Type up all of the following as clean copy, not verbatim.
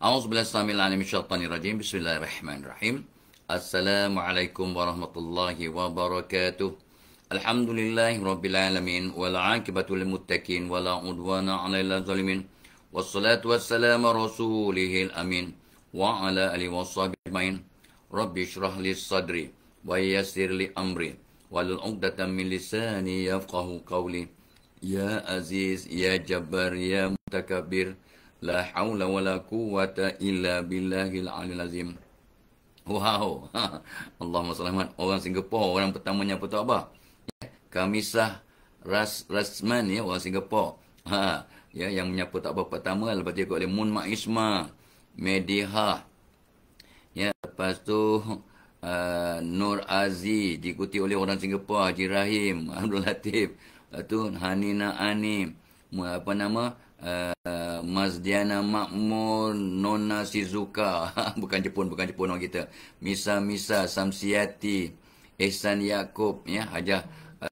A'udzubillahi samil alim syaitanir rajim. Bismillahirrahmanirrahim. Assalamualaikum warahmatullahi wabarakatuh. Alhamdulillahi rabbil alamin wal 'aqibatu lil muttaqin wala 'udwana 'alal zalimin. Wassalatu wassalamu rasulihil amin wa ala alihi washabihi ajmain. Rabbi shrah li sadri wa yassir li amri wahlul 'uqdatam min lisani yafqahu qawli. Ya Aziz, Ya Jabbar, Ya Mutakabbir, la haula wala quwwata illa billahil aliyil azim. Wow. Allahumma selamat. Orang Singapura, orang pertamanya apa tu apa? Kamisah Rasman ya, orang Singapura. Ya, yang menyapa tak apa pertama, lepas tu ikut oleh Mun Mak Isma, Mediha. Ya, lepas tu Nur Aziz diikuti oleh orang Singapura, Haji Rahim, Abdul Latif. Lepas tu Hanina Ani, apa nama? Mazdiana Makmur, Nona Shizuka. bukan Jepun orang kita. Misa Samsiati, Ihsan Yaakob ya, Hajah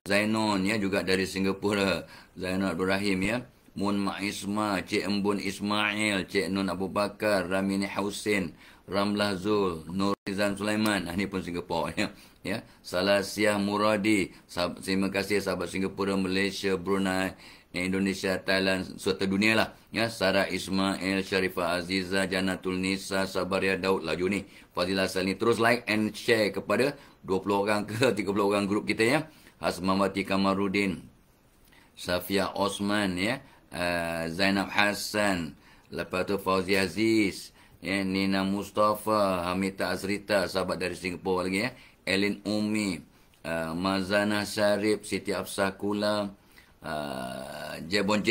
Zainon ya, juga dari Singapura. Zainal Abdul Rahim ya. Mun Mak Isma, Cik Embun Ismail, Cik Nun Abu Bakar, Ramini Hussein, Ramlah Zul, Nur Rizan Sulaiman. Ini pun Singapura ya. Ya, Salasiah Muradi. Terima kasih sahabat Singapura, Malaysia, Brunei, Indonesia, Thailand, serta dunia lah. Ya, Sarah Ismail, Sharifah Aziza, Janatul Nisa, Sabaria Daud, laju ni. Fadilah Salini. Terus like and share kepada 20 orang ke 30 orang grup kita ya. Hasmawati Kamarudin, Safia Osman ya, Zainab Hassan, lepas tu Fauzi Aziz, ya, Nina Mustafa, Hamita Azrita, sahabat dari Singapura lagi ya. Elin Umi, Mazana Syarif, Siti Afsah Kula, Jebon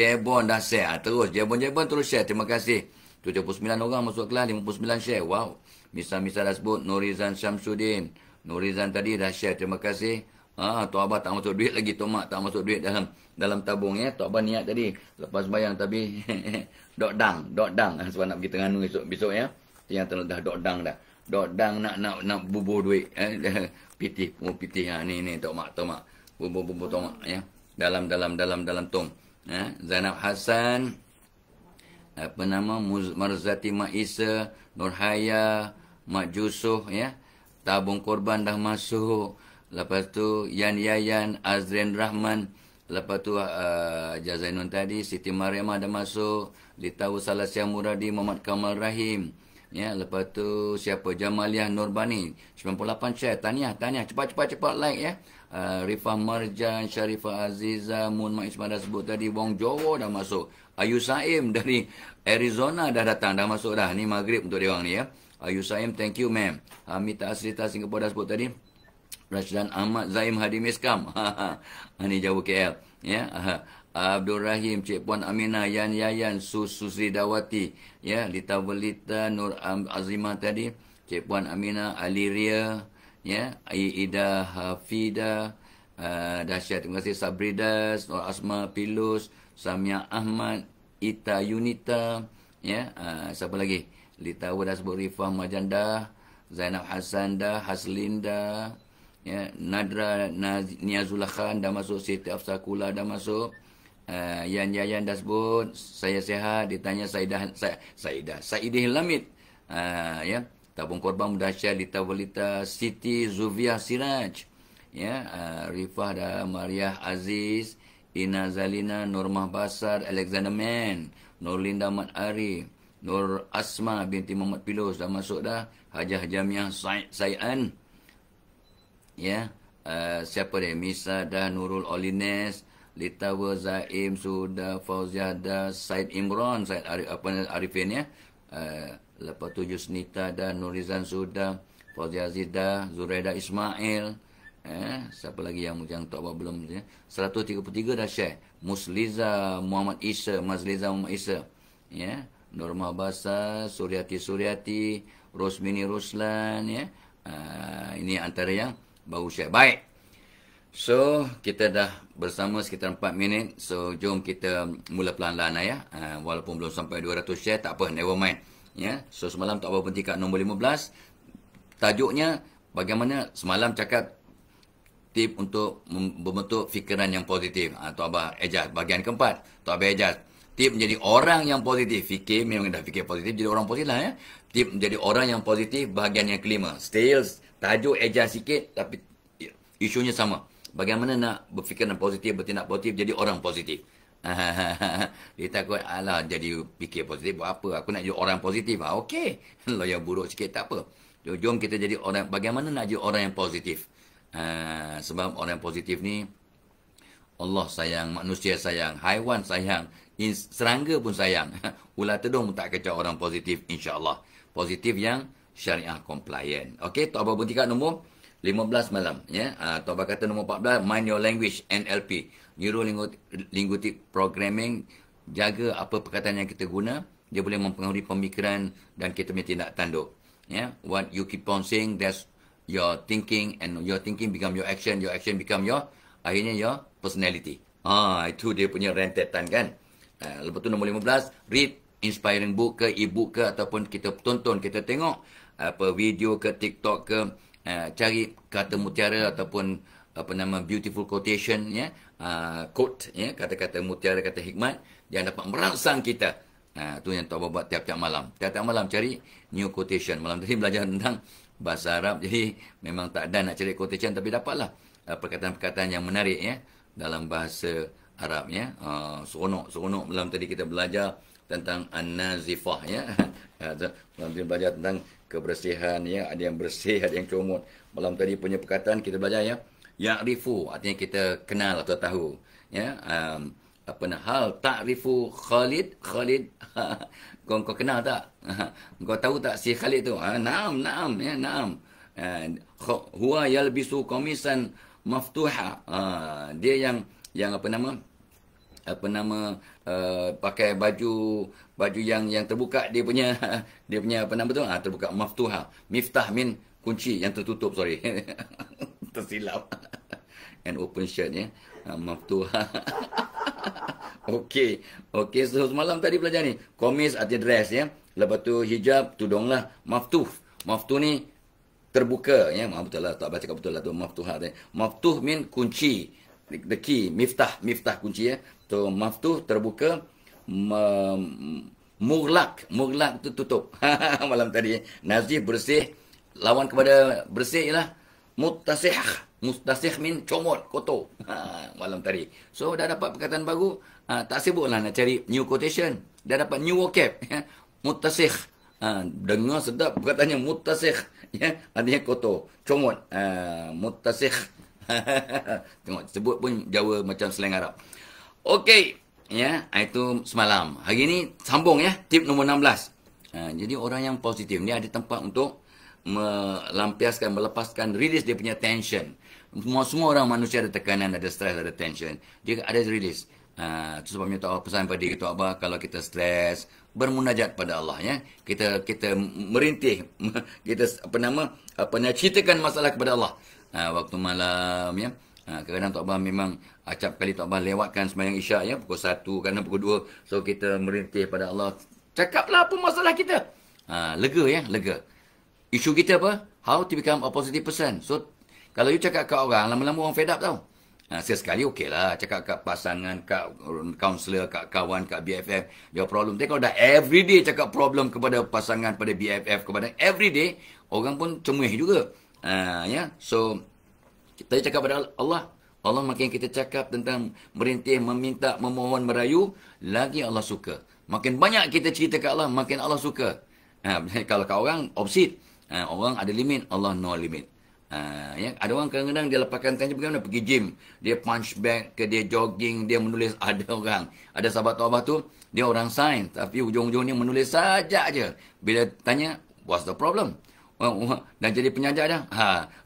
dah share. Terus Jebon terus share. Terima kasih. 79 orang masuk kelas, 59 share. Wow. Misa dah sebut. Nurizan Syamsuddin, Nurizan tadi dah share. Terima kasih. Tok Abah tak masuk duit lagi. Tok Mak tak masuk duit dalam tabung ya. Tok Abah niat tadi lepas bayang tapi dok dang sebab nak pergi Terengganu besok ya. Yang dah dok dang dah. Dok dang nak bubuh duit pitih ni Tok Mak bubuh Tok Mak ya. Dalam tong. Zainab Hassan, apa nama, Marzati Mak Isa, Nurhaya, Mak Jusuh ya. Tabung korban dah masuk. Lepas tu Yan Yayan, Azrin Rahman. Lepas tu Jazainun tadi, Siti Mariamah dah masuk. Litawu Salasiah Muradi, Muhammad Kamal Rahim. Ya, lepas tu siapa? Jamaliah Nurbani, 98 share. Tahniah. Cepat like ya. Rifah Marjan, Sharifah Aziza, Mun Mak Ismail dah sebut tadi. Wong Jowo dah masuk. Ayu Saim dari Arizona dah datang, dah masuk dah. Ni maghrib untuk dia orang ni ya. Ayu Saim, thank you ma'am. Hamita Asrita Singapura dah sebut tadi. Rashdan Ahmad Zaim Hadi Miskam. Ini jauh KL ya. Abdul Rahim, Cik Puan Aminah, Yan Yayan, Susri Dawati ya, Lita Welita, Nur Azimah tadi, Cik Puan Aminah, Aliria ya, Ida Hafida, dahsyat. Terima kasih Sabridas, Nur Asma Pilus, Samia Ahmad, Ita Yunita ya. Siapa lagi? Lita dah sebut. Rifah Majanda, Zainab Hassan dah, Haslinda ya, Nadra Niazullah Khan dah masuk. Siti Afsah Kula dah masuk. Yan Yayan dah sebut. Saya sehat. Ditanya Saidih Lamid ya. Tabung korban dahsyat. Lita Welita, Siti Zuviah Siraj ya. Rifah dah, Mariah Aziz, Ina Zalina, Normah Basar, Alexander Man, Nurlinda Mat Ari, Nur Asma binti Muhammad Pilus dah masuk dah. Hajah Jamiah Sayan ya. Siapa dia? Misa dah, Nurul Olines, Litawa Zaim sudah, Fauziah dah, Said Imran, Said Arifin ya. Lepas tu Yusnita dah, Nurizan sudah, Fauziah Aziz dah, Zuraida Ismail. Siapa lagi yang tak apa belum ya. 133 dah share. Mazliza Muhammad Isa ya. Norma Basa, Suryati, Rosmini Ruslan ya. Ini antara yang baru share. Baik. So, kita dah bersama sekitar 4 minit. So, jom kita mula pelan-pelan lah ya. Walaupun belum sampai 200 share, tak apa, never mind. Ya. So, semalam tak apa berhenti kat nombor 15. Tajuknya, bagaimana semalam cakap tip untuk membentuk fikiran yang positif. Tok Abah Ejaz, bahagian keempat. Tok Abah Ejaz, Tip menjadi orang yang positif. Fikir, memang dah fikir positif, jadi orang positif lah ya. Tip menjadi orang yang positif, bahagian yang kelima. Sales, tajuk adjust sikit, tapi isunya sama. Bagaimana nak berfikir yang positif, bertindak positif, jadi orang positif. Dia takut, alah jadi fikir positif, buat apa? Aku nak jadi orang positif. Okey. Kalau yang buruk sikit, tak apa. Jom kita jadi orang, bagaimana nak jadi orang yang positif? Sebab orang yang positif ni, Allah sayang, manusia sayang, haiwan sayang, serangga pun sayang. Ular tedung pun tak kacau orang positif, insya-Allah. Positif yang syariah compliant. Okey, Tok Abah berhenti kat nombor 15 malam. Ya? Tok Abah kata nombor 14, Mind Your Language, NLP. Neuro Linguistic Programming. Jaga apa perkataan yang kita guna. Dia boleh mempengaruhi pemikiran dan kita punya tindak tanduk. Ya? What you keep on saying, that's your thinking, and your thinking become your action become your, akhirnya your personality. Itu dia punya rentetan kan. Lepas tu nombor 15, read inspiring book ke, e-book ke, ataupun kita tonton, kita tengok apa video ke, TikTok ke, cari kata mutiara ataupun apa nama beautiful quotation ya, quote ya, kata-kata mutiara, kata hikmat yang dapat merangsang kita. Tu yang Tok Abah buat tiap-tiap malam. Tiap-tiap malam cari new quotation. Malam tadi belajar tentang bahasa Arab, jadi memang tak ada nak cari quotation, tapi dapatlah perkataan-perkataan yang menarik ya dalam bahasa Arab ya. Seronok malam tadi kita belajar tentang an-nazifah ya. Malam tadi belajar tentang kebersihan ya, ada yang bersih, ada yang comot. Malam tadi punya perkataan kita belajar ya. Ya'rifu artinya kita kenal atau tahu ya. Apa nak hal ta'rifu Khalid kau kenal tak? Kau tahu tak si Khalid tu? Naam ya, naam. Huwa yalbisu qamisan maftuha. Dia yang apa nama pakai baju yang terbuka, dia punya apa nama tu? Terbuka, maftuha. Miftah min kunci yang tertutup, sorry. Tersilap. And open shirt ya. Maftuha. Okey, so semalam tadi belajar ni. Komis artinya dress ya. Lepas tu hijab, tudung lah. Maftuh ni terbuka ya. Betul lah, tak baca betul lah tu. Maftuha. Maftuh min kunci. The key, miftah kunci ya. Tu maftuh terbuka, mughlaq tu tutup. Malam tadi nazif bersih, lawan kepada bersih ialah mustasih min comot, kotor. Malam tadi. So dah dapat perkataan baru, tak sibuklah nak cari new quotation. Dah dapat new vocab ya. Mustasih. Dengar sedap perkataannya mustasih ya, artinya kotor, comot. Mustasih. Tengok sebut pun Jawa macam slang Arab. Okey, ya, itu semalam. Hari ni sambung ya, tip nombor 16. Jadi orang yang positif ni ada tempat untuk melepaskan, release dia punya tension. Semua orang manusia ada tekanan, ada stres, ada tension. Dia ada release. Itu sebabnya Tok Abah pesan pada diri Tok Abah, kalau kita stres, bermunajat pada Allah ya. Kita merintih, kita ceritakan masalah kepada Allah. Waktu malam ya. Kadang-kadang Tok Abah memang acap kali Tok Abah lewatkan sembahyang Isyak ya, pukul 1, kadang pukul 2. So kita merintih pada Allah. Cakaplah apa masalah kita. Lega ya, lega. Isu kita apa? How to become a positive person. So kalau you cakap kat orang, lama-lama orang fed up tau. Sesekali okeylah cakap kat pasangan, kat counselor, kat kawan, kat BFF, your problem. Tapi kalau dah everyday cakap problem kepada pasangan, pada BFF, kepada everyday, orang pun cemuih juga. Ya, so kita cakap pada Allah. Allah makin kita cakap tentang merintih, meminta, memohon, merayu, lagi Allah suka. Makin banyak kita cerita ke Allah, makin Allah suka. Kalau kat orang opposite, orang ada limit, Allah no limit. Ya, ada orang kadang-kadang dia lepaskan tension, bagaimana pergi gym, dia punch bag ke, dia jogging, dia menulis. Ada sahabat Tok Abah tu, dia orang sains, tapi ujung-ujungnya menulis saja aja. Bila tanya, what's the problem? Dan jadi penyajar dah.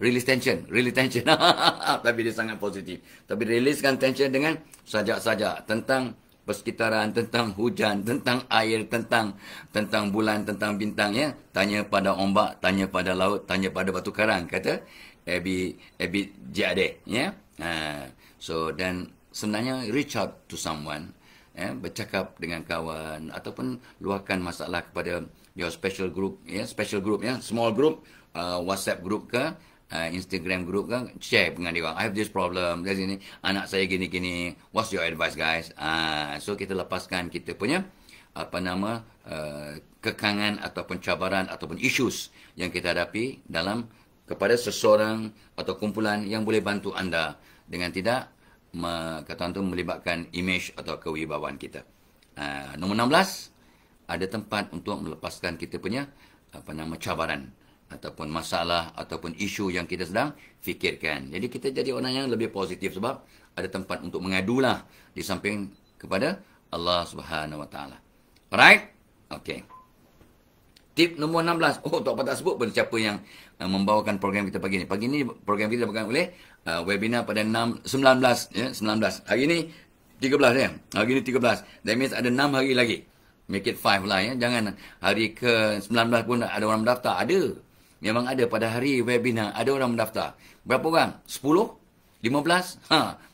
Release tension. Tapi dia sangat positif. Tapi releasekan tension dengan sajak-sajak tentang persekitaran, tentang hujan, tentang air, tentang bulan, tentang bintang ya. Tanya pada ombak, tanya pada laut, tanya pada batu karang, kata Abi Jade ya. So dan sebenarnya reach out to someone, bercakap dengan kawan ataupun luahkan masalah kepada your special group ya, small group, WhatsApp group ke, Instagram group kan, share dengan dia orang. I have this problem, dari sini anak saya gini-gini. What's your advice guys? So kita lepaskan kita punya kekangan ataupun cabaran ataupun issues yang kita hadapi dalam kepada seseorang atau kumpulan yang boleh bantu anda dengan tidak kata tu melibatkan image atau kewibawaan kita. Nombor 16, ada tempat untuk melepaskan kita punya cabaran ataupun masalah ataupun isu yang kita sedang fikirkan. Jadi kita jadi orang yang lebih positif sebab ada tempat untuk mengadulah di samping kepada Allah Subhanahu Wa Taala. Alright? Okay. Tip nombor 16. Oh, Tok Pak tak sebut pun siapa yang membawakan program kita pagi ni. Pagi ni program kita dibawakan oleh webinar pada 19 ya, 19. Hari ni 13 ya. Hari ni 13. That means ada 6 hari lagi. Make it 5 lah ya. Jangan hari ke 19 pun ada orang mendaftar. Ada. Memang ada pada hari webinar ada orang mendaftar. Berapa orang? 10? 15?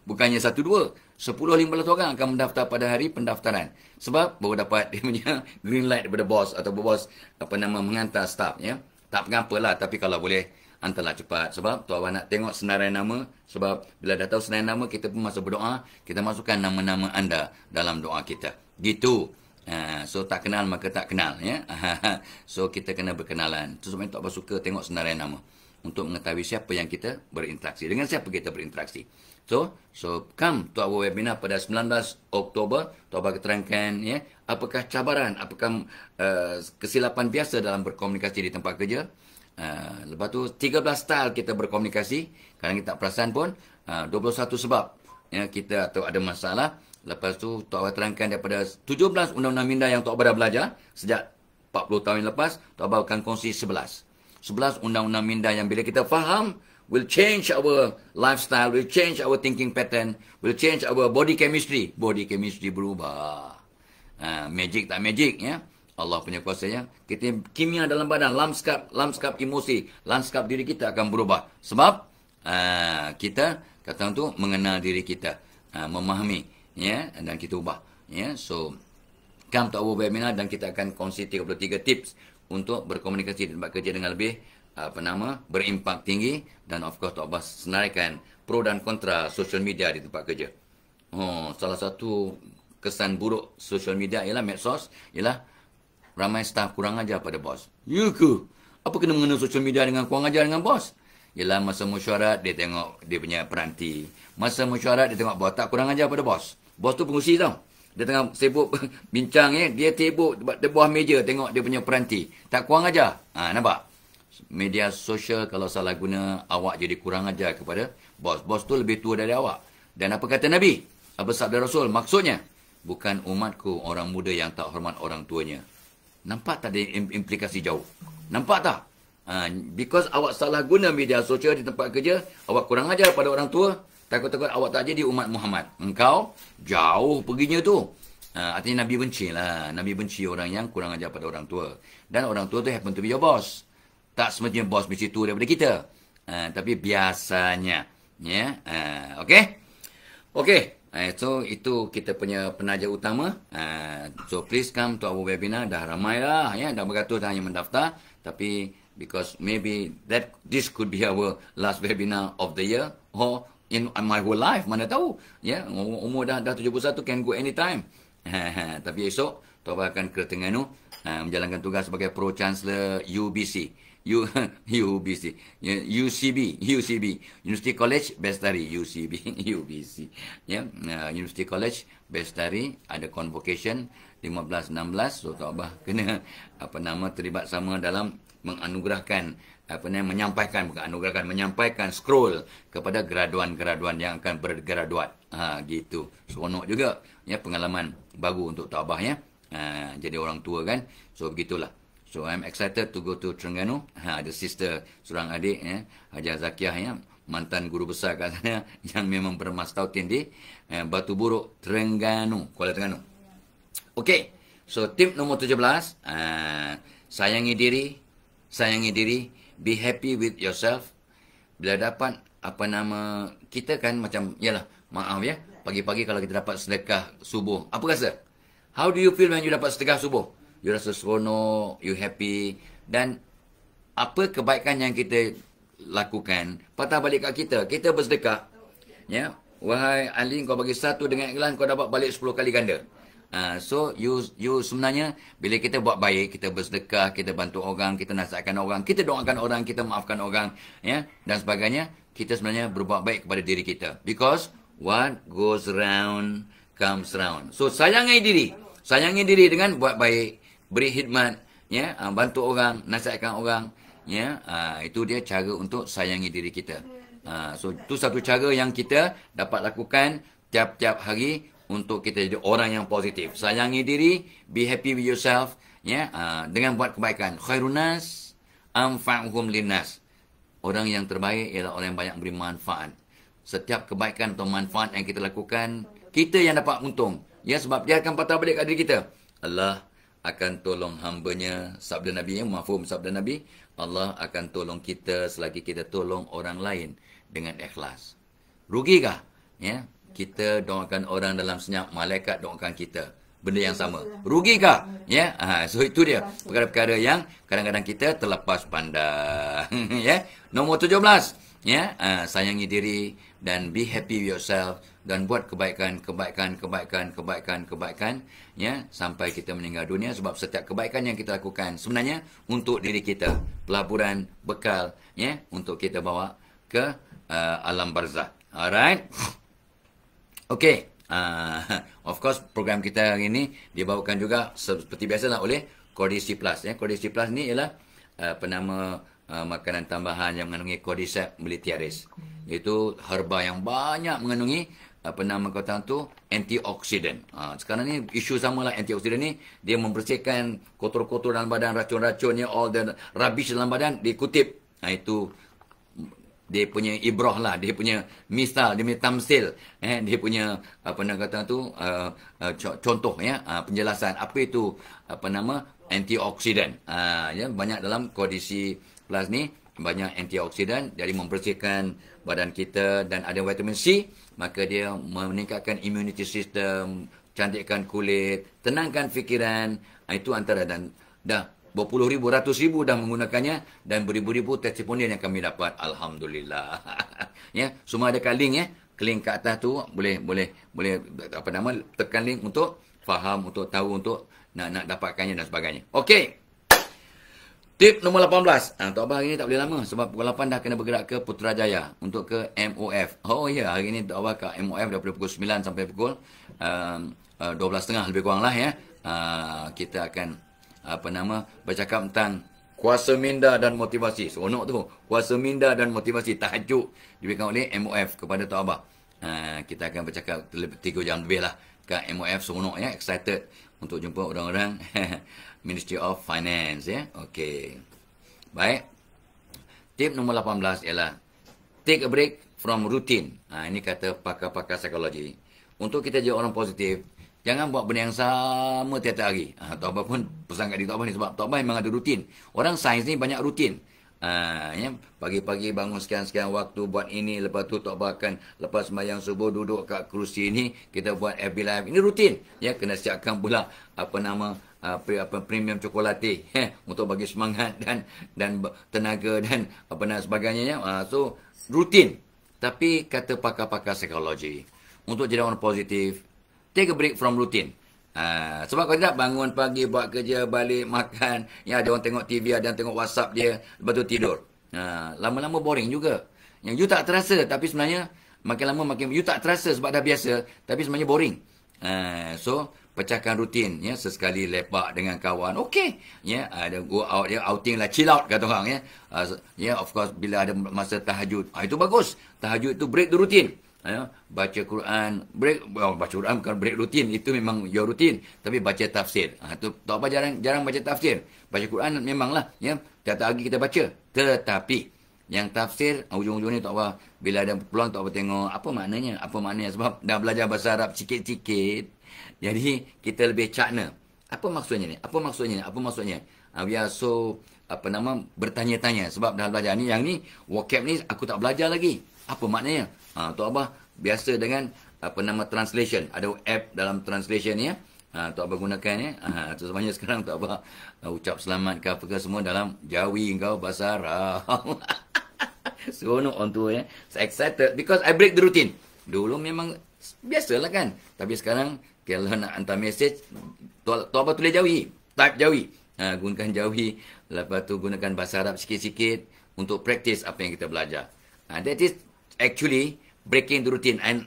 Bukannya 1-2. 10-15 orang akan mendaftar pada hari pendaftaran. Sebab baru dapat dia punya green light daripada bos atau bos menghantar staff ya. Tak mengapa lah, tapi kalau boleh hantarlah cepat. Sebab tu awak nak tengok senarai nama. Sebab bila dah tahu senarai nama, kita pun masa berdoa, kita masukkan nama-nama anda dalam doa kita. Gitu. So tak kenal maka tak kenal ya. So kita kena berkenalan. So sebab tak suka tengok senarai nama untuk mengetahui siapa yang kita berinteraksi, dengan siapa kita berinteraksi. So come to our webinar pada 19 Oktober. Tok bagi terangkan ya, apakah cabaran, apakah kesilapan biasa dalam berkomunikasi di tempat kerja. Lepas tu 13 style kita berkomunikasi. Kadang kita tak perasan pun. 21 sebab ya, kita atau ada masalah. Lepas tu Tok Abah terangkan daripada 17 undang-undang minda yang Tok Abah dah belajar sejak 40 tahun yang lepas. Tok Abah akan kongsi 11 undang-undang minda yang bila kita faham will change our lifestyle, will change our thinking pattern, will change our body chemistry. Body chemistry berubah. Magic tak magic ya. Allah punya kuasanya. Kita kimia dalam badan, lanskap emosi, lanskap diri kita akan berubah. Sebab kita kata tu mengenal diri kita, memahami ya, dan kita ubah ya. So come to our webinar dan kita akan kongsi 33 tips untuk berkomunikasi di tempat kerja dengan lebih berimpak tinggi. Dan of course Tok Bas senaraikan pro dan kontra social media di tempat kerja. Salah satu kesan buruk social media ialah medsos, ialah ramai staf kurang ajar pada bos. Ya ke? Apa kena mengenai social media dengan kurang ajar dengan bos? Ialah masa mesyuarat dia tengok dia punya peranti. Masa mesyuarat dia tengok bos tak kurang ajar pada bos. Bos tu pengurusi tau. Dia tengah sibuk bincang ya, dia sibuk di bawah meja tengok dia punya peranti. Tak kurang ajar. Nampak? Media sosial kalau salah guna, awak jadi kurang ajar kepada bos. Bos tu lebih tua dari awak. Dan apa kata Nabi? Apa sabda Rasul? Maksudnya, bukan umatku orang muda yang tak hormat orang tuanya. Nampak tak ada implikasi jauh? Nampak tak? Because awak salah guna media sosial di tempat kerja, awak kurang ajar pada orang tua, takut-takut awak tak jadi umat Muhammad. Engkau jauh perginya tu. Artinya Nabi benci lah. Nabi benci orang yang kurang ajar pada orang tua. Dan orang tua tu happen to be your boss. Tak semestinya bos mesti tua daripada kita. Tapi biasanya. Ya. Okay. So itu kita punya penaja utama. So please come to our webinar. Dah ramai lah. Ya. Dah beratus hanya mendaftar. Tapi because maybe this could be our last webinar of the year. Or in my whole life, mana tahu ya, umur dah 71, can go anytime. Tapi esok Tok Abah akan ke Terengganu menjalankan tugas sebagai Pro Chancellor UBC University College Bestari. UBC ya, University College Bestari ada convocation 15-16. So Tok Abah kena terlibat sama dalam menganugerahkan menyampaikan scroll kepada graduan-graduan yang akan bergraduat. Gitu. Seronok juga ya, pengalaman baru untuk Tok Abah ya. Jadi orang tua kan. So begitulah. So I'm excited to go to Terengganu. Ada sister seorang adik ya, Hajar Zakiah ya, mantan guru besar kat sana yang memang bermastautin di Batu Buruk, Terengganu, Kuala Terengganu. Okey. So tip nombor 17, sayangi diri, be happy with yourself. Bila dapat kita kan macam, yalah, maaf ya, pagi-pagi kalau kita dapat sedekah subuh, apa rasa? How do you feel when you dapat sedekah subuh? You rasa seronok, you happy. Dan apa kebaikan yang kita lakukan, patah balik kat kita. Kita bersedekah. Ya, wahai Ali, kau bagi satu dengan ikhlas, kau dapat balik 10 kali ganda. So you sebenarnya bila kita buat baik, kita bersedekah, kita bantu orang, kita nasihatkan orang, kita doakan orang, kita maafkan orang, ya, dan sebagainya, kita sebenarnya berbuat baik kepada diri kita. Because what goes round comes round. So sayangi diri dengan buat baik, beri khidmat, ya, bantu orang, nasihatkan orang, ya, itu dia cara untuk sayangi diri kita. So itu satu cara yang kita dapat lakukan tiap-tiap hari untuk kita jadi orang yang positif. Sayangi diri, be happy with yourself, ya, dengan buat kebaikan. Khairun nas anfa'uhum linnas. Orang yang terbaik ialah orang yang banyak beri manfaat. Setiap kebaikan atau manfaat yang kita lakukan, kita yang dapat untung. Ya, sebab dia akan patah balik kat diri kita. Allah akan tolong hambanya, sabda Nabi, ya, mafhum sabda Nabi. Allah akan tolong kita selagi kita tolong orang lain dengan ikhlas. Rugikah? Ya, kita doakan orang dalam senyap, malaikat doakan kita. Benda yang sama. Rugikah? Ya, so itu dia perkara-perkara yang kadang-kadang kita terlepas pandang. Ya, nombor 17. Ya, sayangi diri dan be happy with yourself dan buat kebaikan, ya, sampai kita meninggal dunia, sebab setiap kebaikan yang kita lakukan sebenarnya untuk diri kita, pelaburan, bekal, ya, untuk kita bawa ke alam barzakh. Alright. Okay. Of course, program kita hari ini dibawakan juga seperti biasalah oleh Codisi Plus. Ya, Codisi Plus ni ialah penama makanan tambahan yang mengandungi Cordyceps militaris. Iaitu herba yang banyak mengandungi nama kata tu antioksidan. Sekarang ni isu samalah antioksidan ni, dia membersihkan kotor-kotor dalam badan, racun-racunnya, all the rubbish dalam badan dikutip. Itu dia punya ibrah lah, dia punya misal, dia punya tamsil, dia punya kata tu contoh, ya, penjelasan apa itu antioksidan. Ya, banyak dalam Codisi Plus ni banyak antioksidan, jadi membersihkan badan kita, dan ada vitamin C, maka dia meningkatkan immunity system, cantikkan kulit, tenangkan fikiran. Itu antara, dan dah berpuluh ribu, ratus ribu dah menggunakannya, dan beribu-ribu testimonial yang kami dapat. Alhamdulillah. Ya, semua ada kat link, ya. Link kat atas tu boleh tekan link untuk faham, untuk tahu, untuk nak dapatkannya dan sebagainya. Okey. Tip nombor 18. Tok Abah hari ni tak boleh lama sebab pukul 8 dah kena bergerak ke Putrajaya untuk ke MOF. Oh ya, hari ni Tok Abah ke MOF daripada pukul 9 sampai pukul 12.30 lebih kurang lah, ya. Kita akan bercakap tentang kuasa minda dan motivasi. Seronok tu. Kuasa minda dan motivasi, tajuk diberikan oleh MOF kepada Tok Abah. Kita akan bercakap 3 jam lebih lah ke MOF. Seronok, ya. Excited untuk jumpa orang-orang Ministry of Finance, ya. Okey. Baik. Tip nombor 18 ialah take a break from routine. Ini kata pakar-pakar psikologi. Untuk kita jadi orang positif, jangan buat benda yang sama tiap-tiap hari. Tok Abah pun pesan kat Tok Abah ni sebab Tok Abah memang ada rutin. Orang sains ni banyak rutin. Ya, pagi-pagi bangun sekian-sekian waktu buat ini, lepas tu Tok Abah akan lepas sembahyang subuh duduk kat kerusi ni, kita buat FB Live. Ini rutin. Ya, kena siapkan pula premium cokolate, untuk bagi semangat dan tenaga dan sebagainya, ya. So rutin. Tapi kata pakar-pakar psikologi, untuk jadi orang positif, take a break from routine. Sebab kalau tidak, bangun pagi, buat kerja, balik, makan, ya, ada orang tengok TV, ada orang tengok WhatsApp dia, lepas tu tidur. Lama-lama boring juga. Yang you tak terasa, tapi sebenarnya makin lama makin you tak terasa sebab dah biasa, tapi sebenarnya boring. So pecahkan rutin, ya, sesekali lepak dengan kawan, okey, ya, ada go out, ya, outing lah, chill out kata orang, ya. Ya, of course bila ada masa tahajud, itu bagus. Tahajud itu break the routine. Ya, baca Quran, baca Quran bukan break rutin, itu memang your rutin, tapi baca tafsir. Tu Tok Abah jarang baca tafsir. Baca Quran memanglah, ya, tiap hari kita baca. Tetapi yang tafsir ujung-ujung ni Tok Abah bila ada peluang Tok Abah tengok apa maknanya sebab dah belajar bahasa Arab sikit-sikit. Jadi kita lebih cakna. Apa maksudnya ni? We are so bertanya-tanya sebab dah belajar ni, yang ni vocab ni aku tak belajar lagi. Apa maknanya? Tok Abah biasa dengan translation. Ada app dalam translation ni, ya. Tok Abah gunakan, ya. Sebenarnya sekarang Tok Abah ucap selamat ke apa ke semua dalam Jawi kau bahasa Arab. Seronok orang tua ya. So excited because I break the routine. Dulu memang biasalah kan. Tapi sekarang kalau nak hantar mesej, Tok Abah tulis jauhi. Type jauhi. Gunakan jauhi. Lepas tu gunakan bahasa Arab sikit-sikit untuk practice apa yang kita belajar. That is actually breaking the routine and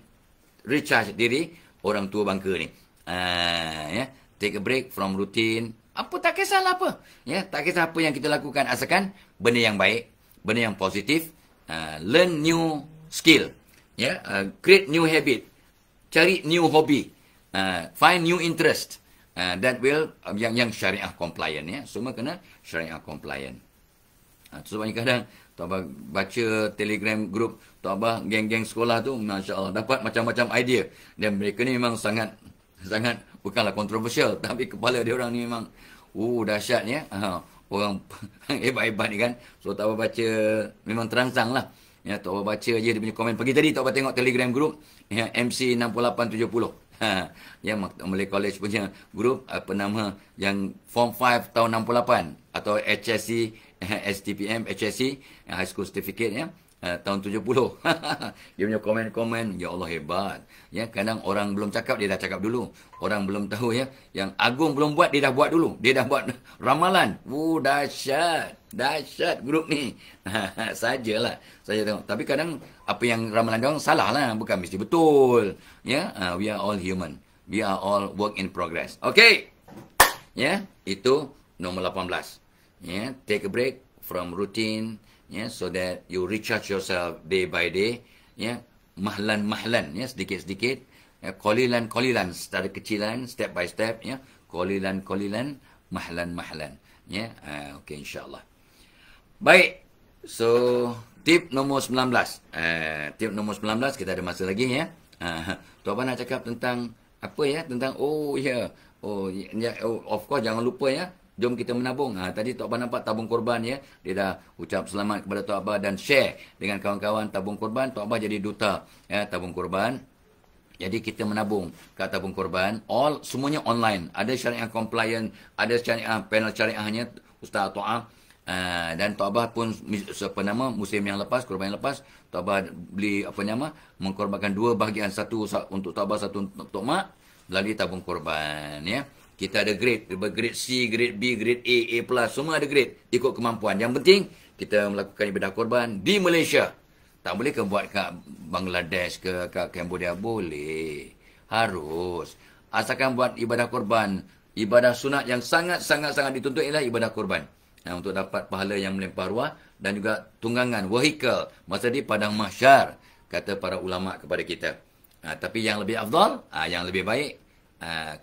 recharge diri orang tua bangka ni. Ya, take a break from routine. Apa tak kisahlah apa. Ya, tak kisah apa yang kita lakukan asalkan benda yang baik, benda yang positif, learn new skill. Ya, create new habit. Cari new hobby. Find new interest. That will yang syariah compliant ya. Semua kena syariah compliant. Sebabnya kadang Tok Abah baca Telegram group Tok Abah geng-geng sekolah tu, masya-Allah dapat macam-macam idea. Dan mereka ni memang sangat bukanlah kontroversial, tapi kepala dia orang ni memang dahsyat ya. Orang hebat-hebat ni kan. So Tok Abah baca memang terangsang lah. Ya, Tok Abah baca je dia punya komen. Pagi tadi Tok Abah tengok Telegram group ya, MC 6870. Ya, Malay College punya grup apa nama yang Form 5 tahun 68 atau HSC STPM HSC High School Certificate ya, tahun 70. Dia punya komen-komen, ya Allah hebat. Ya, kadang orang belum cakap dia dah cakap dulu. Orang belum tahu ya, yang Agung belum buat dia dah buat dulu. Dia dah buat ramalan. Dahsyat. Dahsyat grup ni. Sajalah saya tengok. Tapi kadang apa yang ramalan dia orang salah lah, bukan mesti betul. Ya, we are all human. We are all work in progress. Okay. Ya, itu nomor 18. Yeah, take a break from routine, yeah, so that you recharge yourself day by day, yeah, mahlan, yeah, sedikit-sedikit, yeah, qalilan, secara kecilan, step by step, yeah, qalilan, mahlan, yeah, okay, insyaAllah. Baik, so, tip nomor 19, tip nomor 19, kita ada masa lagi, ya, Tok Abah nak cakap tentang, apa ya, tentang, of course, jangan lupa, ya, jom kita menabung. Tadi Tok Abah nampak tabung korban ya. Dia dah ucap selamat kepada Tok Abah dan share dengan kawan-kawan tabung korban. Tok Abah jadi duta ya, tabung korban. Jadi kita menabung kat tabung korban. Semuanya online. Ada syariah compliant, ada syariah panel syariahnya Ustaz To'ah. Dan Tok Abah pun musim yang lepas, korban yang lepas, Tok Abah beli mengkorbankan 2 bahagian, satu untuk Tok Abah, satu untuk Tok Mak melalui tabung korban ya. Kita ada grade C, grade B, grade A+, semua ada grade. Ikut kemampuan. Yang penting, kita melakukan ibadah korban di Malaysia. Tak boleh ke buat kat Bangladesh ke kat Cambodia? Boleh. Harus. Asalkan buat ibadah korban. Ibadah sunat yang sangat-sangat dituntut ialah ibadah korban. Untuk dapat pahala yang melimpah ruah. Dan juga tunggangan, vehicle. Masa di padang mahsyar. Kata para ulama' kepada kita. Tapi yang lebih afdal, yang lebih baik,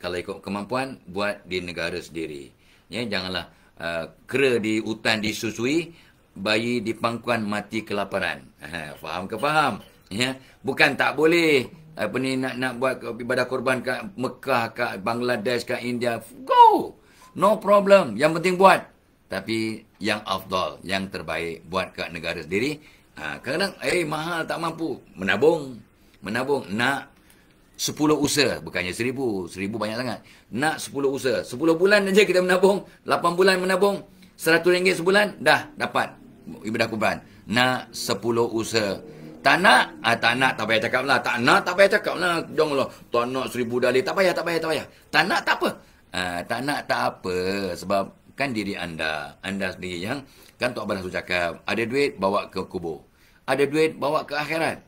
kalau ikut kemampuan, buat di negara sendiri. Ya, janganlah kera di hutan disusui, bayi di pangkuan mati kelaparan. Faham ke faham? Ya, bukan tak boleh nak buat ibadah korban kat Mekah, kat Bangladesh, kat India. Go! No problem. Yang penting buat. Tapi yang afdal, yang terbaik, buat kat negara sendiri. Kadang-kadang, mahal tak mampu. Menabung. Nak 10 usaha, bukannya 1000 banyak sangat. Nak 10 usaha. 10 bulan saja kita menabung, 8 bulan menabung, RM100 sebulan, dah dapat ibadah korban. Nak 10 usaha. Tak nak, tak payah cakap lah. Tak payah cakap lah. Janganlah, tak nak 1000 dalih. Tak payah. Tak nak, tak apa. Tak nak, tak apa. Sebab kan diri anda sendiri yang, kan Tok Abah Rasul cakap, ada duit, bawa ke kubur. Ada duit, bawa ke akhirat.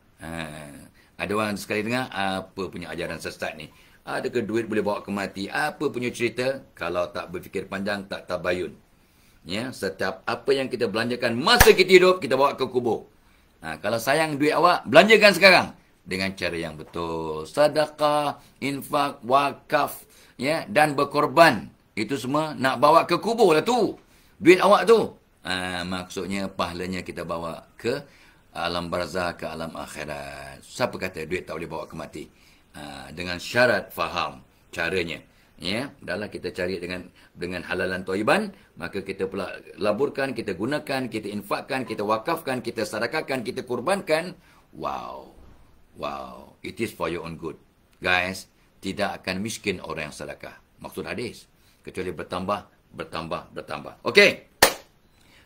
Ada orang sekali dengar, apa punya ajaran sesat ni? Adakah duit boleh bawa ke mati? Apa punya cerita? Kalau tak berfikir panjang, tak tabayun. Ya, setiap apa yang kita belanjakan masa kita hidup, kita bawa ke kubur. Kalau sayang duit awak, belanjakan sekarang. Dengan cara yang betul. Sedekah, infak, wakaf, ya, dan berkorban. Itu semua nak bawa ke kubur lah tu. Duit awak tu. Maksudnya pahalanya kita bawa ke alam barzah, ke alam akhirat. Siapa kata duit tak boleh bawa ke mati? Dengan syarat faham caranya. Ya, dahlah kita cari dengan halalan thayyiban, maka kita pula laburkan, kita gunakan, kita infakkan, kita wakafkan, kita sedekahkan, kita kurbankan. Wow. It is for your own good. Guys, tidak akan miskin orang yang sedekah. Maksud hadis. Kecuali bertambah. Okey.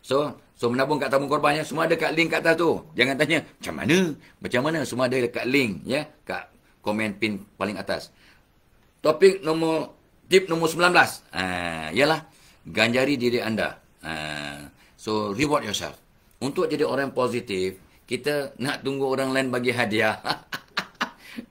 So menabung kat tabung korbannya semua ada kat link kat atas tu. Jangan tanya macam mana? Macam mana? Semua ada kat link ya, kat komen pin paling atas. Tip nombor 19. Ialah ganjari diri anda. So reward yourself. Untuk jadi orang positif, kita nak tunggu orang lain bagi hadiah.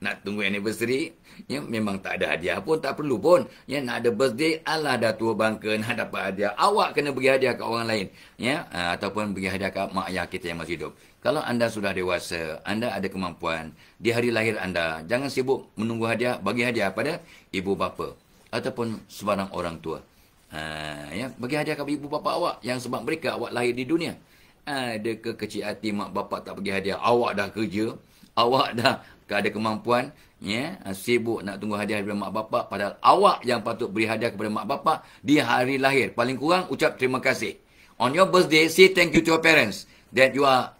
Nak tunggu anniversary, ya memang tak ada hadiah pun, tak perlu pun. Ya nak ada birthday, alah dah tua bangka nak dapat hadiah. Awak kena bagi hadiah ke orang lain, ya, ataupun bagi hadiah ke mak ayah kita yang masih hidup. Kalau anda sudah dewasa, anda ada kemampuan di hari lahir anda, jangan sibuk menunggu hadiah, bagi hadiah pada ibu bapa ataupun sebarang orang tua. Ya, bagi hadiah kepada ibu bapa awak yang sebab mereka awak lahir di dunia. Adakah kecil hati mak bapak tak bagi hadiah? Awak dah kerja, awak dah ada kemampuan, ya, sibuk nak tunggu hadiah daripada mak bapak, padahal awak yang patut beri hadiah kepada mak bapak di hari lahir. Paling kurang ucap terima kasih. On your birthday, say thank you to your parents that you are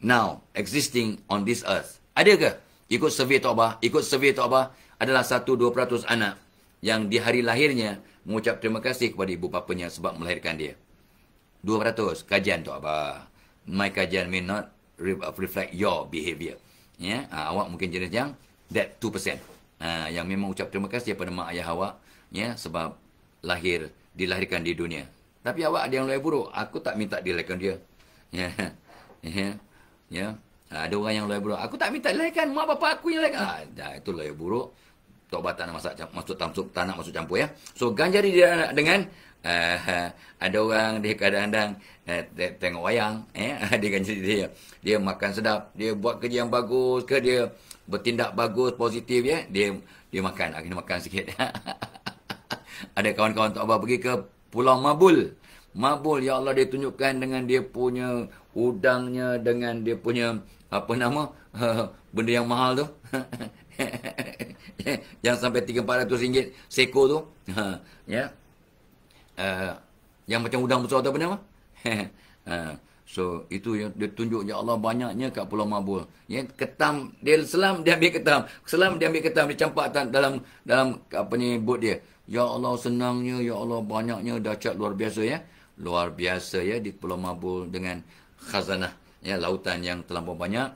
now existing on this earth. Adakah? Ikut survey Tok Bah, adalah 1-2% anak yang di hari lahirnya mengucap terima kasih kepada ibu bapanya sebab melahirkan dia. 2% kajian Tok Bah. My kajian may not reflect your behavior. Ya, awak mungkin jenis yang that 2%. Yang memang ucap terima kasih kepada mak ayah awak, ya, sebab dilahirkan di dunia. Tapi awak ada yang lebih buruk. Aku tak minta dilahirkan dia. Ya. Ya. Ada orang yang lebih buruk. Aku tak minta dilahirkan, mak bapak aku yang lahirkan. Itu lebih buruk. Tok Bah tak nak masuk campur ya. So ganjari dia dengan ada orang dia kadang-kadang tengok wayang, dia ganjari dia makan sedap, dia buat kerja yang bagus ke, dia bertindak bagus, positif ya, dia makan, kena makan sikit. Ada kawan-kawan Tok Bah pergi ke Pulau Mabul, ya Allah, dia tunjukkan dengan dia punya udangnya, dengan dia punya benda yang mahal tu. Yang sampai 300-400 ringgit seko tu. Ya. Yang macam udang besar tu apa nama? So itu yang dia tunjuk, ya Allah, banyaknya kat Pulau Mabul. Ya, ketam, dia selam dia ambil ketam. Dia campak dalam bot dia. Ya Allah, senangnya, ya Allah, banyaknya, dahsyat, luar biasa ya. Luar biasa ya di Pulau Mabul dengan khazanah ya, lautan yang terlampau banyak.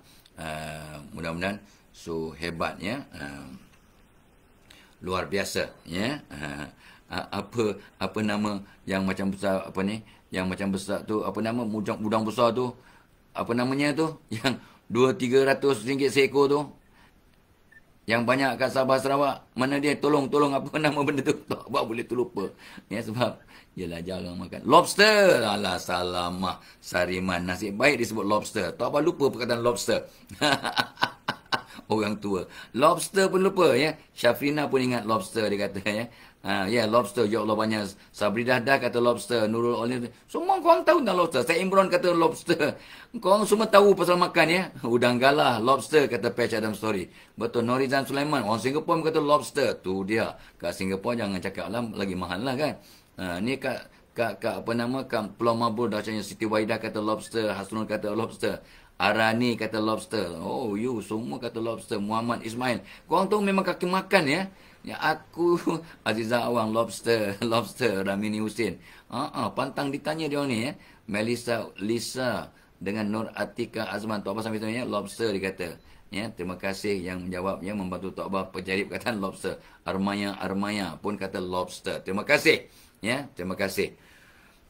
Mudah-mudahan so hebat ya. Luar biasa ya. Apa nama yang macam besar yang macam besar tu, apa nama udang besar tu, apa namanya tu, yang 200-300 ringgit seekor tu, yang banyak kat Sabah Sarawak, mana dia, tolong apa nama benda tu, tak boleh terlupa ya, sebab yelah jarang makan lobster. Alah, salamah Sariman, nasib baik disebut lobster, tak apa lupa perkataan lobster. Orang tua lobster pun lupa ya. Syafrina pun ingat lobster, dia kata ya. Ya, lobster, ya Allah, banyak. Sabri dah kata lobster, Nurul Olim, semua korang tahu tentang lobster. Saya Imran kata lobster. Korang semua tahu pasal makan ya. Udang galah, lobster, kata Patch Adam Story. Betul, Norizan Sulaiman, orang Singapura kata lobster. Tu dia. Kat Singapura jangan cakap lah, lagi mahal lah kan. Ni kat Pulau Mabul, dah macam Siti Waidah kata lobster, Hasnul kata lobster, Arani kata lobster. Oh, you semua kata lobster. Muhammad Ismail, korang tahu memang kaki makan ya. Ya, aku Azizah Awang lobster. Ramini Husin, pantang ditanya dia orang ni ya. Melissa Lisa dengan Nur Atika Azman, Tok Bah sampai tu ya, lobster dia kata ya. Terima kasih yang menjawab ya, membantu Tok Bah pencari perkataan lobster. Armaya pun kata lobster. Terima kasih ya, terima kasih.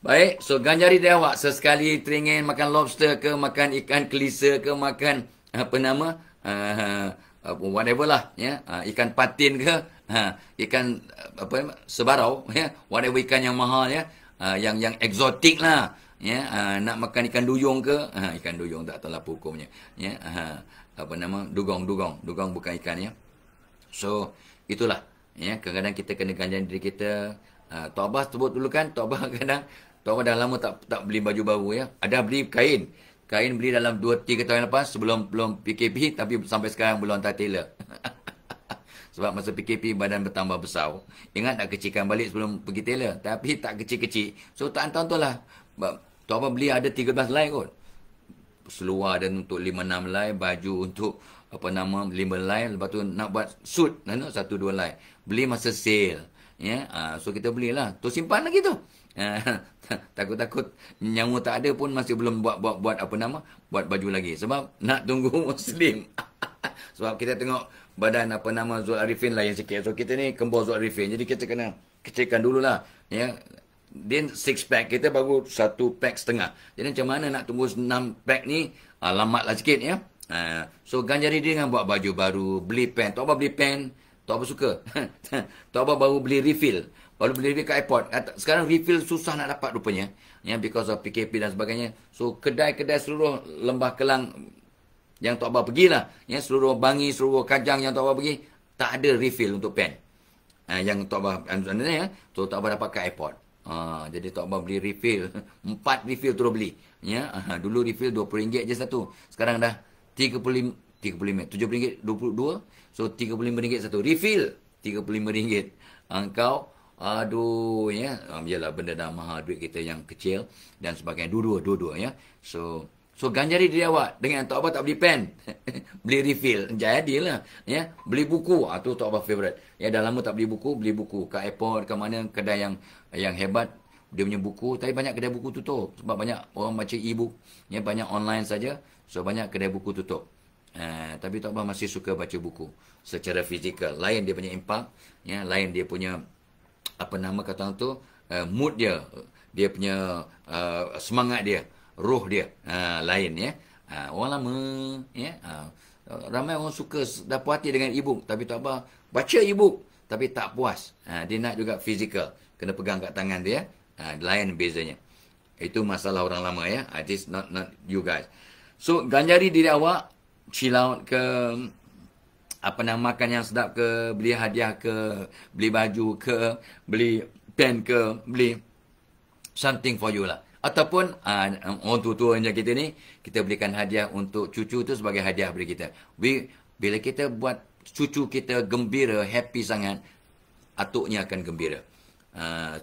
Baik, so ganjari dia awak sesekali teringin makan lobster ke, makan ikan kelisa ke, makan whatever lah ya, ikan patin ke, ikan sebarau ya, whatever ikan yang mahal ya, yang eksotik lah ya. Nak makan ikan duyung ke, ikan duyung tak tahu lah hukumnya ya. Dugong bukan ikan ya. So itulah ya, kadang-kadang kita kena ganjari diri kita. Tok Bah sebut dulu kan, Tok Bah dah lama tak beli baju baru ya. Ada beli kain beli dalam 2-3 tahun lepas, sebelum PKP, tapi sampai sekarang belum hantar tailor. Sebab masa PKP badan bertambah besar. Ingat nak kecilkan balik sebelum pergi tailor, tapi tak kecil-kecil. So tak hantar lah. Tok Bah beli ada 13 helai kot. Seluar dan untuk 5-6 helai, baju untuk 5 helai, lepas tu nak buat suit 1-2 helai. Beli masa sale. Ya, so kita belilah. Tu simpan lagi tu. Takut-takut nyawa tak ada pun masih belum buat apa nama, buat baju lagi. Sebab nak tunggu Muslim. Sebab kita tengok badan apa nama Zul Arifin lain sikit. So kita ni kembar Zul Arifin. Jadi kita kena kecilkan dululah. Ya. Then 6 pack kita baru 1 pack setengah. Jadi macam mana nak tunggu 6 pack ni? Lambatlah sikit ya. So ganjari dia dengan buat baju baru, beli pen. Tok Abah beli pen, Tok Abah suka. Tok Abah baru beli refill. Baru beli kat airport. Sekarang refill susah nak dapat rupanya. Ya, because of PKP dan sebagainya. So kedai-kedai seluruh Lembah Kelang yang Tok Abah pergilah. Ya, seluruh Bangi, seluruh Kajang yang Tok Abah pergi, tak ada refill untuk pen. Yang Tok Abah ya, Tok Abah dapat kat airport. Jadi Tok Abah beli refill. 4 refill terus beli. Ya, dulu refill RM20 je satu. Sekarang dah 35, 7 ringgit 22. So RM35 satu. Refill RM35. Engkau aduh ya, yalah benda dah mahal, duit kita yang kecil dan sebagainya. Dua-dua ya. So ganjari diri awak dengan Tok Abah tak beli pen. Beli refill. Jadilah ya, beli buku. Tu Tok Abah favorite. Ya, dah lama tak beli buku kat airport, kat mana kedai yang hebat dia punya buku, tapi banyak kedai buku tutup sebab banyak orang baca e-book. Ya, banyak online saja. So banyak kedai buku tutup. Tapi Tok Abah masih suka baca buku secara fizikal. Lain dia punya impak, ya, lain dia punya apa nama kata tu, mood dia punya semangat dia, roh dia lain ya. Orang lama ya, ramai orang suka dah puas hati dengan e-book, tapi Tok Abah baca e-book tapi tak puas. Dia nak juga fizikal, kena pegang kat tangan dia. Lain bezanya. Itu masalah orang lama ya. This not you guys. So ganjari diri awak, chill out ke, apa nama, makan yang sedap ke, beli hadiah ke, beli baju ke, beli pen ke, beli something for you lah. Ataupun orang tua-tua macam kita ni, kita belikan hadiah untuk cucu tu sebagai hadiah bagi kita. Bila kita buat cucu kita gembira, happy sangat, atuknya akan gembira.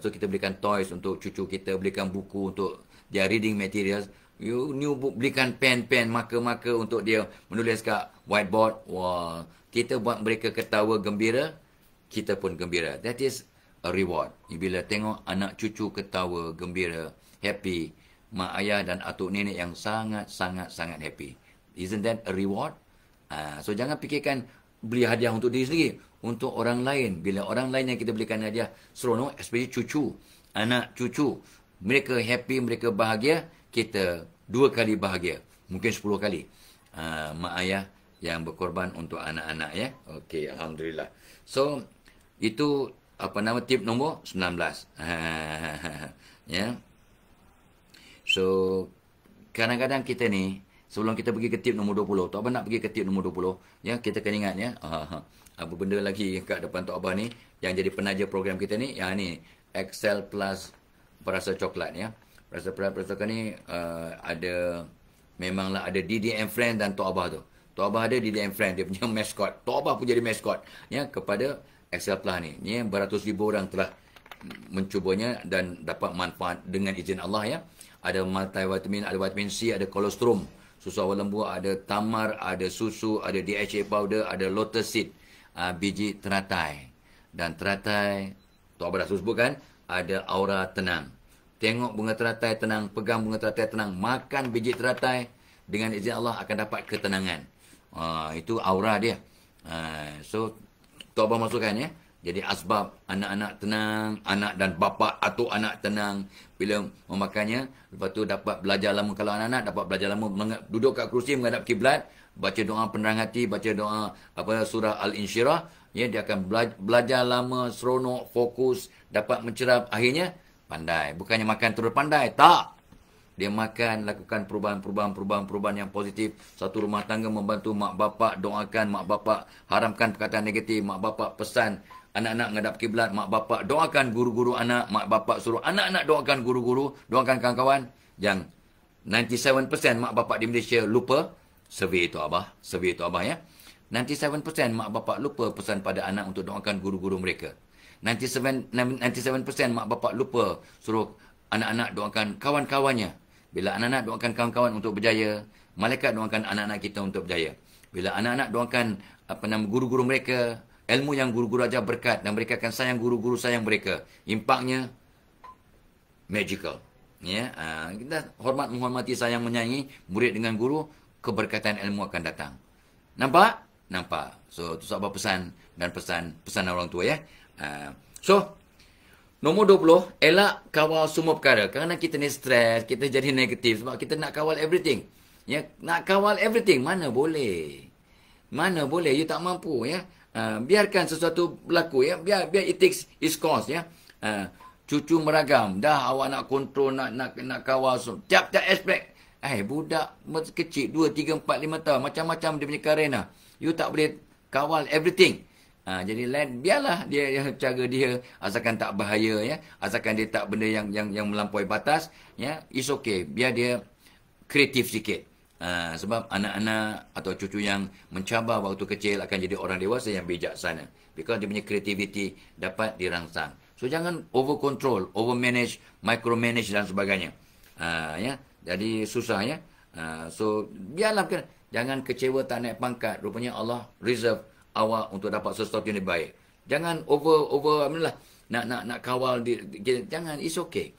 So kita belikan toys untuk cucu kita, belikan buku untuk dia reading materials. New book, belikan pen, marker untuk dia menulis kat whiteboard. Wah, kita buat mereka ketawa gembira, kita pun gembira. That is a reward. Bila tengok anak cucu ketawa gembira, happy, mak ayah dan atuk nenek yang sangat happy. Isn't that a reward? So jangan fikirkan beli hadiah untuk diri sendiri, untuk orang lain. Bila orang lain yang kita belikan hadiah, seronok, especially cucu, anak cucu. Mereka happy, mereka bahagia, kita 2 kali bahagia. Mungkin 10 kali. Mak ayah yang berkorban untuk anak-anak ya. Okey, alhamdulillah. So itu apa nama tip nombor 19. Ya. So kadang-kadang kita ni sebelum kita pergi ke tip nombor 20, Tok Abah nak pergi ke tip nombor 20, ya, kita kena ingat ya. Apa benda lagi kat depan Tok Abah ni yang jadi penaja program kita ni, yang ni Excel Plus perasa coklat ya. Perasa coklat ni ada, memanglah ada DDM Friend dan Tok Abah tu. Tok Abah ada DDM Friend, dia punya mascot. Tok Abah pun jadi mascot ya kepada Excel Plus ni. Ni beratus ribu orang telah mencubanya dan dapat manfaat dengan izin Allah ya. Ada multivitamin, ada vitamin C, ada kolostrum, susu awal lembu, ada tamar, ada susu, ada DHA powder, ada lotus seed, biji teratai. Dan teratai, Tok Abah dah sebutkan, ada aura tenang. Tengok bunga teratai tenang, pegang bunga teratai tenang, makan biji teratai, dengan izin Allah akan dapat ketenangan. Itu aura dia. So Tok Abah masukkan ya. Jadi asbab anak-anak tenang, anak dan bapa atau anak tenang bila memakannya. Lepas tu dapat belajar lama, kalau anak-anak dapat belajar lama, duduk kat kerusi menghadap kiblat, baca doa penerang hati, baca doa surah Al-Insyirah, ya, dia akan belajar lama, seronok, fokus, dapat mencerap, akhirnya pandai. Bukannya makan terus pandai, tak. Dia makan, lakukan perubahan yang positif. Satu rumah tangga membantu mak bapak, doakan mak bapak, haramkan perkataan negatif, mak bapak pesan anak-anak menghadap kiblat, mak bapak doakan guru-guru anak, mak bapak suruh anak-anak doakan guru-guru, doakan kawan-kawan. Yang 97% mak bapak di Malaysia lupa, survey itu Abah ya. 97% mak bapak lupa pesan pada anak untuk doakan guru-guru mereka. 97% mak bapak lupa suruh anak-anak doakan kawan-kawannya. Bila anak-anak doakan kawan-kawan untuk berjaya, malaikat doakan anak-anak kita untuk berjaya. Bila anak-anak doakan guru-guru mereka, ilmu yang guru-guru ajar berkat, dan mereka akan sayang guru-guru sayang mereka. Impaknya magical. Ya, kita menghormati, sayang, menyayangi murid dengan guru, keberkatan ilmu akan datang. Nampak? Nampak. So, itu sebab pesan orang tua ya. So, nombor 20, elak kawal semua perkara. Kerana kita ni stres, kita jadi negatif sebab kita nak kawal everything. Ya, nak kawal everything, mana boleh. Mana boleh, you tak mampu ya. Biarkan sesuatu berlaku ya. Biar it takes its course ya. Cucu meragam, dah awak nak kontrol, nak kawal semua. Tiap-tiap aspek. Budak kecil 2, 3, 4, 5 tahun, macam-macam dia punya karena. You tak boleh kawal everything. Jadi biarlah dia cara dia, asalkan tak bahaya ya, asalkan dia tak benda yang melampaui batas ya, it's okay. Biar dia kreatif sikit. Sebab anak-anak atau cucu yang mencabar waktu kecil akan jadi orang dewasa yang bijaksana. Because dia punya kreativiti dapat dirangsang. So jangan over control, over manage, micro manage dan sebagainya. Ya, jadi susah ya. So biarlah, jangan kecewa tak naik pangkat. Rupanya Allah reserve awak untuk dapat sesuatu yang lebih baik. Jangan over nak kawal jangan, it's okay.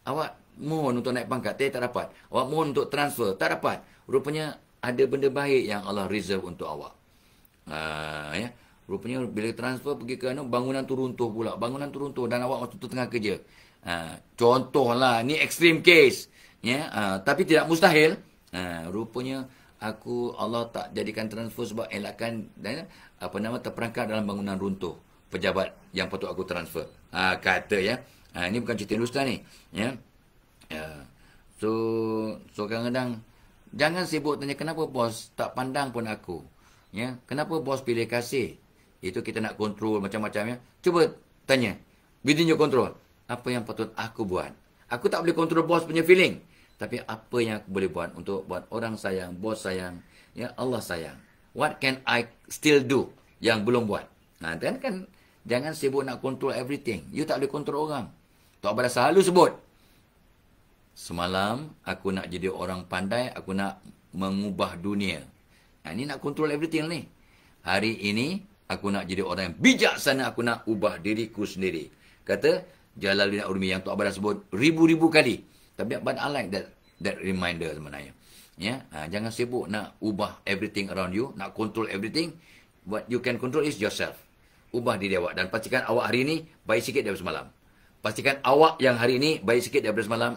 Awak mohon untuk naik pangkat, tak dapat. Awak mohon untuk transfer, tak dapat. Rupanya ada benda baik yang Allah reserve untuk awak. Ya. Rupanya bila transfer pergi ke bangunan tu runtuh pula. Bangunan tu runtuh dan awak waktu tu tengah kerja. Contohlah, ni extreme case. Ya, tapi tidak mustahil. Rupanya Allah tak jadikan transfer sebab elakkan terperangkap dalam bangunan runtuh pejabat yang patut aku transfer. Kata ya. Ini bukan cerita dusta ni. Ya. So kadang-kadang jangan sibuk tanya kenapa bos tak pandang pun aku. Ya, kenapa bos pilih kasih? Itu kita nak kontrol macam-macam ya. Cuba tanya, within your control, apa yang patut aku buat? Aku tak boleh kontrol bos punya feeling. Tapi apa yang aku boleh buat untuk buat orang sayang, bos sayang, ya Allah sayang. What can I still do yang belum buat? Kan jangan sibuk nak control everything. You tak boleh kontrol orang. Tok Abah selalu sebut, semalam aku nak jadi orang pandai, aku nak mengubah dunia. Ini nak control everything ni. Hari ini aku nak jadi orang yang bijaksana, aku nak ubah diriku sendiri. Kata Jalaluddin Al-Rumi yang Tok Abah sebut ribu-ribu kali. Tapi but I like that reminder sebenarnya. Ya, jangan sibuk nak ubah everything around you, nak control everything. What you can control is yourself. Ubah diri awak dan pastikan awak hari ini baik sikit daripada semalam. Pastikan awak yang hari ini baik sikit daripada semalam.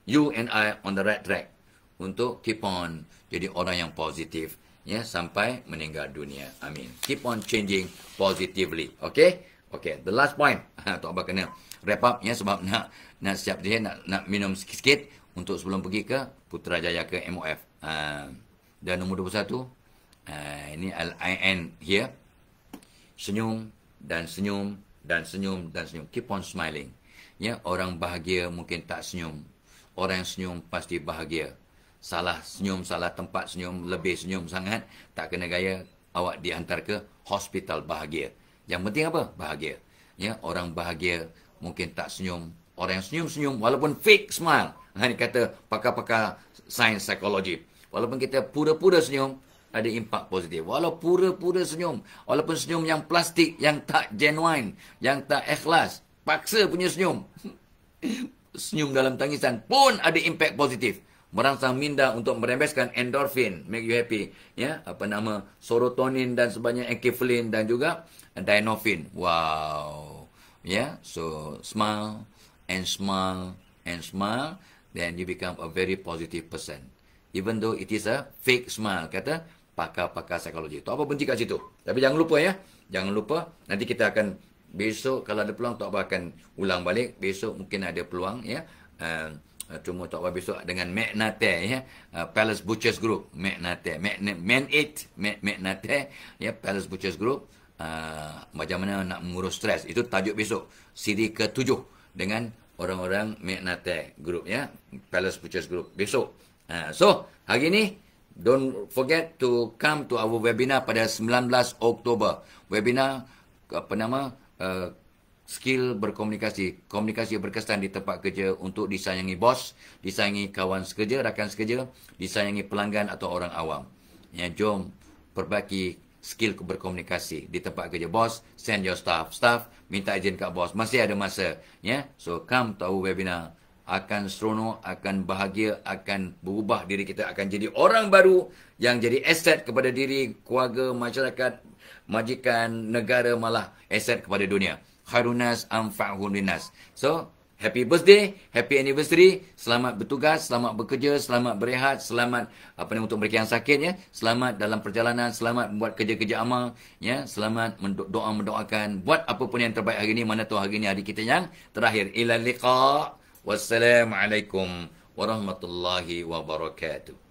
You and I on the right track untuk keep on jadi orang yang positif ya sampai meninggal dunia. Amin. Keep on changing positively. Okay? Okay, the last point. Tok Abah kena wrap up ya sebab nak siap dia nak minum sikit-sikit untuk sebelum pergi ke Putrajaya ke MOF. Dan nombor 21, ini L-I-N here. Senyum dan senyum dan senyum dan senyum. Keep on smiling. Ya, orang bahagia mungkin tak senyum. Orang yang senyum pasti bahagia. Salah senyum, salah tempat senyum, lebih senyum sangat, tak kena gaya, awak dihantar ke hospital bahagia. Yang penting apa? Bahagia. Ya, orang bahagia mungkin tak senyum. Orang yang senyum-senyum walaupun fake smile. Ini kata pakar-pakar sains psikologi. Walaupun kita pura-pura senyum, ada impak positif. Walau pura-pura senyum, walaupun senyum yang plastik, yang tak genuine, yang tak ikhlas, paksa punya senyum. Senyum dalam tangisan pun ada impak positif. Merangsang minda untuk merembeskan endorfin, make you happy. Ya, serotonin dan sebagainya, enkephalin dan juga endorfin. Wow. Ya, so smile and smile and smile, then you become a very positive person. Even though it is a fake smile, kata pakar-pakar psikologi. Tok Abah berhenti kat situ. Tapi jangan lupa ya. Jangan lupa, nanti kita akan besok kalau ada peluang Tok Abah akan ulang balik. Besok mungkin ada peluang ya. Cuma Tok Abah besok dengan Magnate ya. Palace Butchers Group, Magnate, Magnate ya, Palace Butchers Group. Macam mana nak mengurus stres. Itu tajuk besok. Siri ke-7 dengan orang-orang Magnate Group ya. Palace Butchers Group besok. So, hari ini don't forget to come to our webinar pada 19 Oktober. Webinar skill berkomunikasi, komunikasi berkesan di tempat kerja untuk disayangi bos, disayangi kawan sekerja, rakan sekerja, disayangi pelanggan atau orang awam. Ya, jom perbaiki skill berkomunikasi di tempat kerja. Bos, send your staff minta izin kat bos, masih ada masa. Ya, so come to our webinar akan seronok, akan bahagia, akan berubah diri kita, akan jadi orang baru yang jadi aset kepada diri, keluarga, masyarakat, majikan, negara, malah aset kepada dunia. Khairun nas anfa'uhum linnas. So, happy birthday, happy anniversary, selamat bertugas, selamat bekerja, selamat berehat, selamat untuk mereka yang sakit ya, selamat dalam perjalanan, selamat buat kerja-kerja amal ya, selamat mendoakan, buat apa pun yang terbaik hari ini, mana tahu hari ini hari kita yang terakhir. Ila liqa. Wassalamualaikum warahmatullahi wabarakatuh.